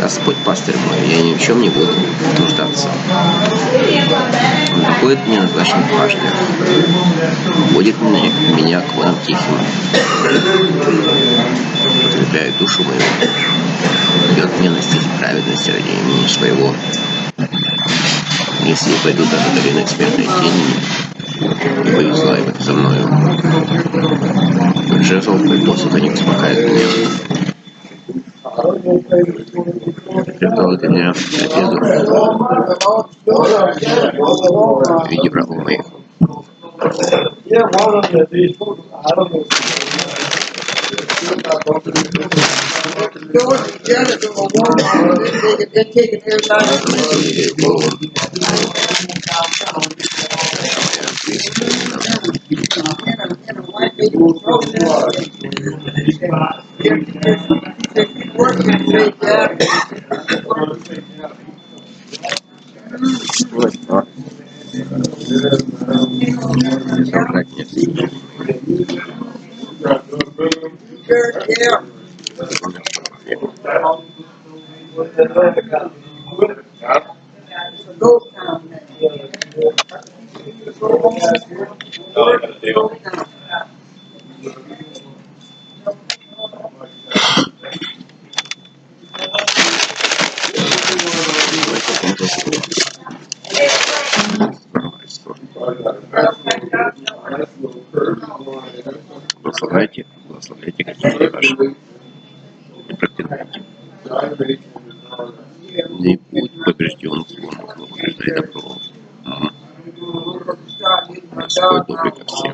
Господь пастырь мой, я ни в чем не буду нуждаться. Он находит меня на злачных пашнях, водит меня к водам тихим, подкрепляет душу мою, ведет меня на стези праведности ради имени своего. Если я пойду даже долиной смертной тени, не боюсь зла, ибо ты со мною. Жезл твой посоха не успокаивает меня. Припал ты меня в виде врагов моих. Благословляйте, благословляйте Господа ваши, не проклинайте. Не будь побежден злом, зло побеждай добро. Господь добрый ко всем.